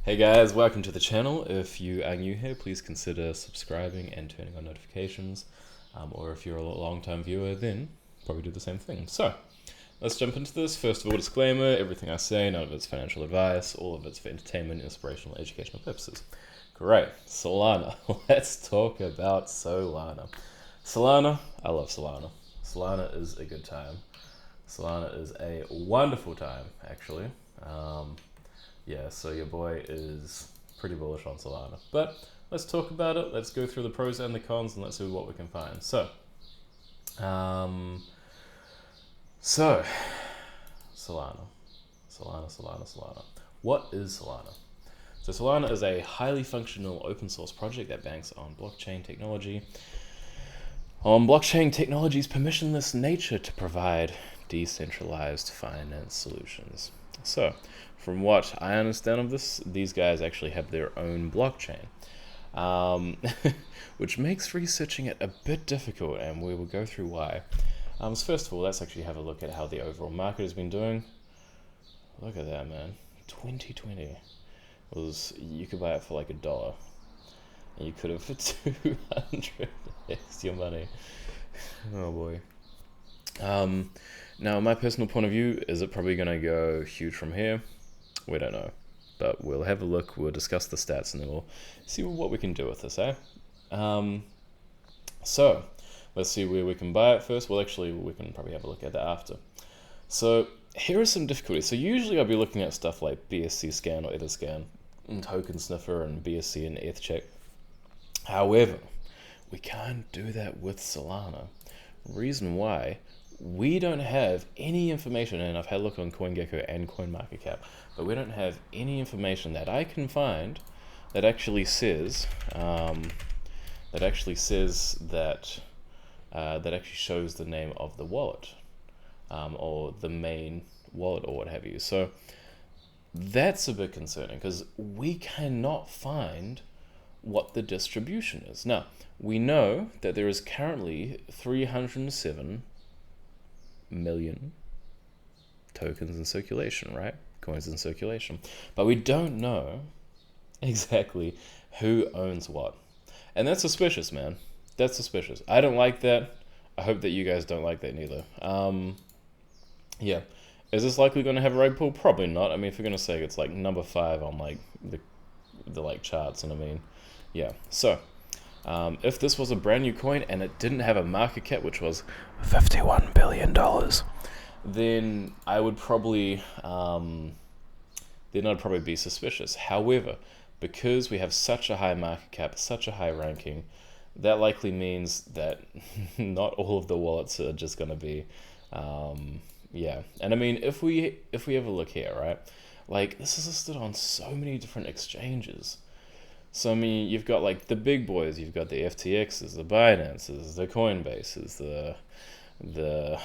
Hey guys, welcome to the channel. If you are new here, please consider subscribing and turning on notifications. Or if you're a long-time viewer, then probably do the same thing. So, let's jump into this. First of all, disclaimer, everything I say, none of it's financial advice, all of it's for entertainment, inspirational, educational purposes. Great, Solana. Let's talk about Solana. Solana, I love Solana. Solana is a good time. Solana is a wonderful time, actually. Yeah, so your boy is pretty bullish on Solana. But let's talk about it. Let's go through the pros and the cons, and let's see what we can find. Um, so Solana, Solana. What is Solana? So Solana is a highly functional open source project that banks on blockchain technology. On blockchain technology's permissionless nature to provide decentralized finance solutions. So, from what I understand of this, these guys actually have their own blockchain, which makes researching it a bit difficult, and we will go through why. So first of all, let's actually have a look at how the overall market has been doing. Look at that, man. 2020 was, you could buy it for like $1, and you could have for 200x your money. Oh boy. Now, my personal point of view, is it probably going to go huge from here? We don't know. But we'll have a look, we'll discuss the stats, and then we'll see what we can do with this, eh? So, let's see where we can buy it first. Well, actually, we can probably have a look at that after. So, here are some difficulties. So, usually I'll be looking at stuff like BSC scan or Etherscan, and Token Sniffer, and BSC and ETHCheck. However, we can't do that with Solana. Reason why, we don't have any information, and I've had a look on CoinGecko and CoinMarketCap, but we don't have any information that I can find that actually says that actually shows the name of the wallet, or the main wallet, or what have you. So that's a bit concerning because we cannot find what the distribution is. Now, we know that there is currently 307 million tokens in circulation, right? Coins in circulation. But we don't know exactly who owns what. And that's suspicious, man. That's suspicious. I don't like that. I hope that you guys don't like that neither. Yeah. Is this likely going to have a rug pull? Probably not. I mean, if we're going to say it's like number 5 on like the like charts, and I mean, yeah. So, if this was a brand new coin and it didn't have a market cap, which was $51 billion, then I would probably, then I'd probably be suspicious. However, because we have such a high market cap, such a high ranking, that likely means that not all of the wallets are just going to be, yeah. And I mean, if we have a look here, right? Like, this is listed on so many different exchanges. So, I mean, you've got like the big boys, you've got the FTXs, the Binances, the Coinbases, the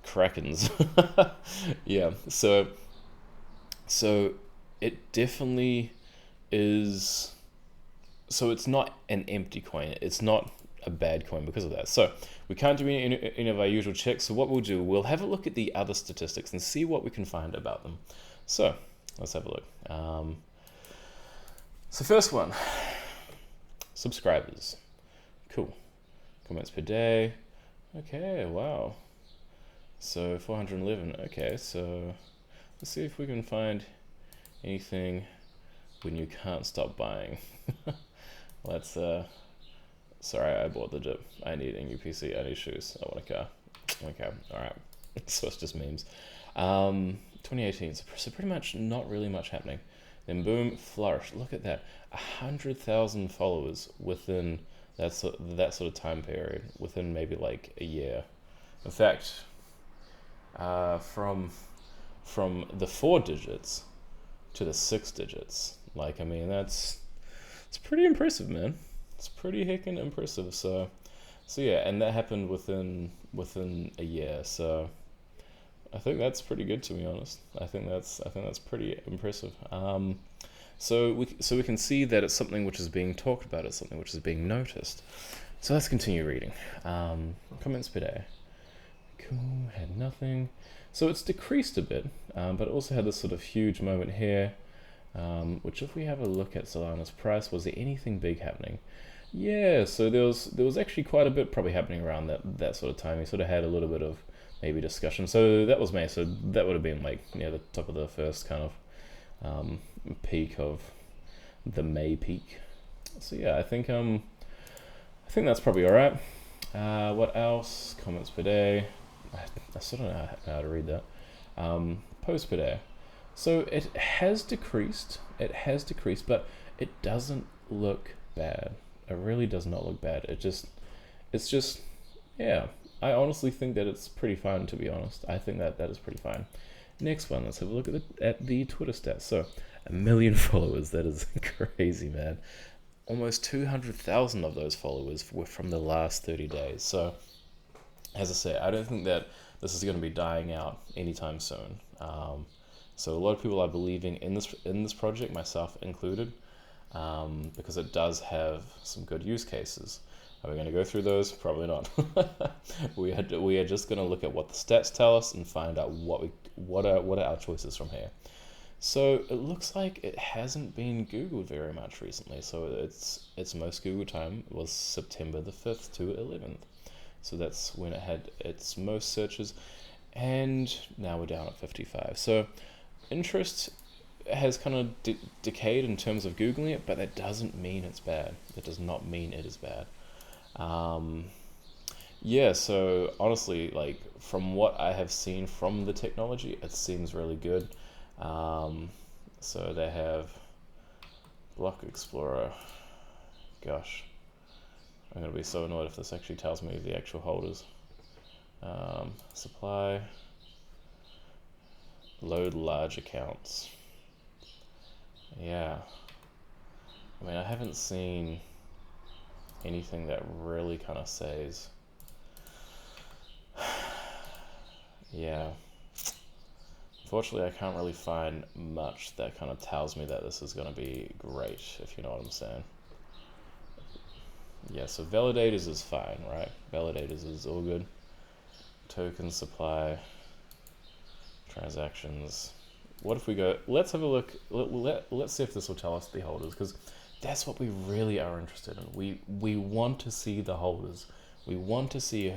Krakens. Yeah, so it definitely is. So it's not an empty coin, it's not a bad coin because of that. So we can't do any of our usual checks, so what we'll do, we'll have a look at the other statistics and see what we can find about them. So, let's have a look. So first one, subscribers. Cool. Comments per day. Okay, wow. So 411. Okay, so let's see if we can find anything when you can't stop buying. Let's, sorry, I bought the dip. I need a new PC, I need shoes, I want a car. Okay, alright. So it's just memes. 2018, so pretty much not really much happening. Then boom, flourish. Look at that, 100,000 followers within that sort of time period, within maybe like a year. In fact, from the 4 digits to the 6 digits, like, I mean, it's pretty impressive, man. It's pretty heckin' impressive. So yeah, and that happened within a year. So I think that's pretty good, to be honest. I think that's pretty impressive. So we can see that it's something which is being talked about. It's something which is being noticed. So let's continue reading. Comments per day. Cool. Had nothing. So it's decreased a bit, but it also had this sort of huge moment here. Which if we have a look at Solana's price, was there anything big happening? Yeah, so there was actually quite a bit probably happening around that sort of time. We sort of had a little bit of maybe discussion. So that was May. So that would have been like near the top of the first kind of peak of the May peak. So yeah, I think that's probably all right. What else? Comments per day. I still don't know how to read that. Posts per day. So it has decreased. It has decreased, but it doesn't look bad. It really does not look bad. It's just, yeah. I honestly think that it's pretty fine. To be honest, I think that is pretty fine. Next one, let's have a look at the Twitter stats. So, 1 million followers. That is crazy, man. Almost 200,000 of those followers were from the last 30 days. So, as I say, I don't think that this is going to be dying out anytime soon. So a lot of people are believing in this project, myself included, because it does have some good use cases. Are we going to go through those? Probably not. We are just going to look at what the stats tell us and find out what are our choices from here. So it looks like it hasn't been Googled very much recently. So its most Googled time was September the 5th to 11th. So that's when it had its most searches, and now we're down at 55. So interest has kind of decayed in terms of Googling it, but that doesn't mean it's bad. That does not mean it is bad. Yeah, so honestly, like from what I have seen from the technology, it seems really good. So they have Block Explorer. Gosh, I'm going to be so annoyed if this actually tells me the actual holders. Supply, load large accounts. Yeah, I mean, I haven't seen anything that really kind of says, yeah. Unfortunately, I can't really find much that kind of tells me that this is going to be great, if you know what I'm saying. Yeah, so validators is fine, right? Validators is all good. Token supply, transactions. What if we go, let's have a look, let's see if this will tell us the holders, because that's what we really are interested in. We want to see the holders. We want to see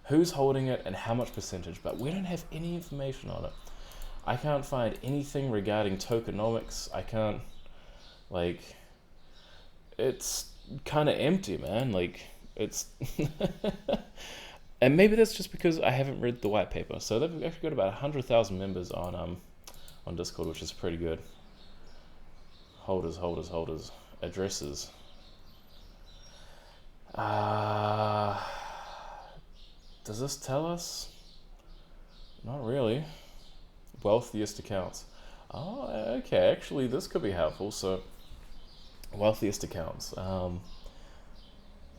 who's holding it and how much percentage, but we don't have any information on it. I can't find anything regarding tokenomics. I can't, like, it's kind of empty, man. Like, it's, and maybe that's just because I haven't read the white paper. So they've actually got about 100,000 members on Discord, which is pretty good. Holders, addresses. Does this tell us? Not really. Wealthiest accounts. Oh, okay. Actually, this could be helpful. So, wealthiest accounts.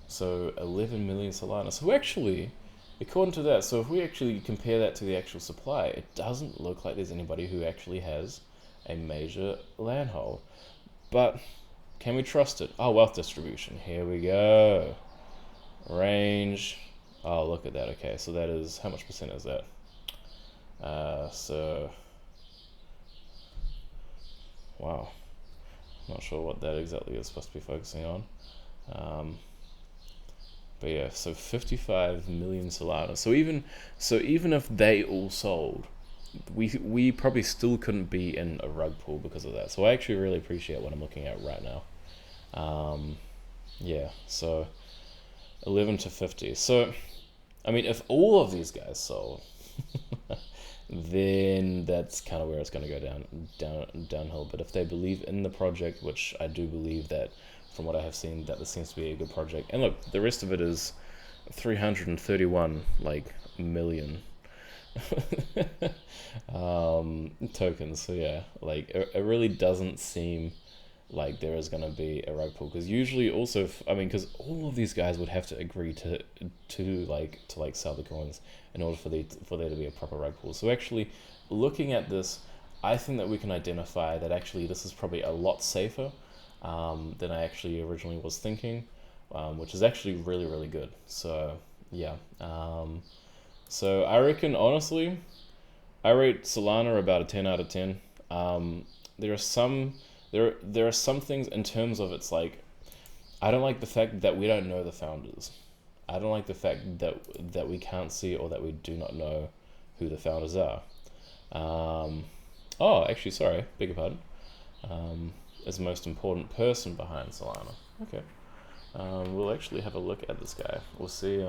So 11 million Solana. So actually, according to that, so if we actually compare that to the actual supply, it doesn't look like there's anybody who actually has a major land hold. But can we trust it? Oh, wealth distribution. Here we go. Range. Oh, look at that. Okay, so that is, how much percent is that? So, wow, not sure what that exactly is supposed to be focusing on. But yeah, so 55 million Solana. So even if they all sold, we probably still couldn't be in a rug pool because of that. So I actually really appreciate what I'm looking at right now. Yeah, so 11 to 50. So, I mean, if all of these guys sold, then that's kind of where it's going to go downhill. But if they believe in the project, which I do believe that, from what I have seen, that this seems to be a good project. And look, the rest of it is 331 million tokens. So yeah, like it really doesn't seem like there is going to be a rug pull, because usually also, I mean, because all of these guys would have to agree to sell the coins in order for there to be a proper rug pull. So actually, looking at this, I think that we can identify that actually this is probably a lot safer than I actually originally was thinking, which is actually really, really good. So yeah, so I reckon, honestly, I rate Solana about a 10 out of 10. there are some there are some things in terms of, it's like, I don't like the fact that we don't know the founders. I don't like the fact that we can't see, or that we do not know who the founders are. Oh, actually, sorry, beg your pardon. Is the most important person behind Solana. Okay. We'll actually have a look at this guy. We'll see.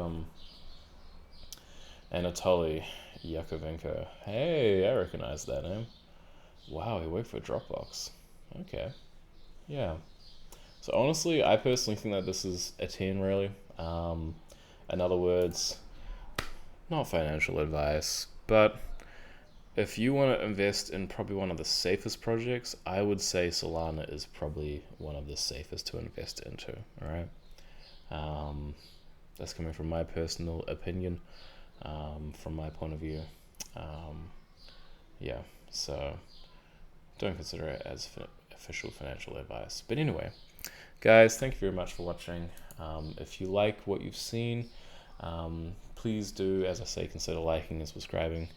Anatoly Yakovenko. Hey, I recognize that name. Wow, he worked for Dropbox. Okay. Yeah. So honestly, I personally think that this is a 10, really. In other words, not financial advice, but if you want to invest in probably one of the safest projects, I would say Solana is probably one of the safest to invest into. All right. That's coming from my personal opinion, from my point of view. Yeah. So don't consider it as official financial advice. But anyway, guys, thank you very much for watching. If you like what you've seen, please do, as I say, consider liking and subscribing.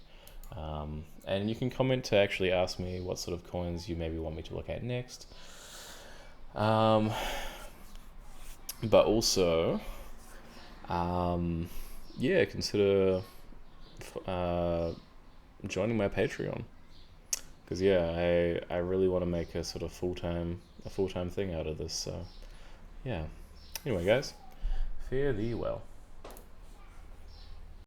And you can comment to actually ask me what sort of coins you maybe want me to look at next. But also, yeah, consider joining my Patreon. Because yeah, I really want to make a sort of full-time thing out of this. So yeah. Anyway, guys, fare thee well.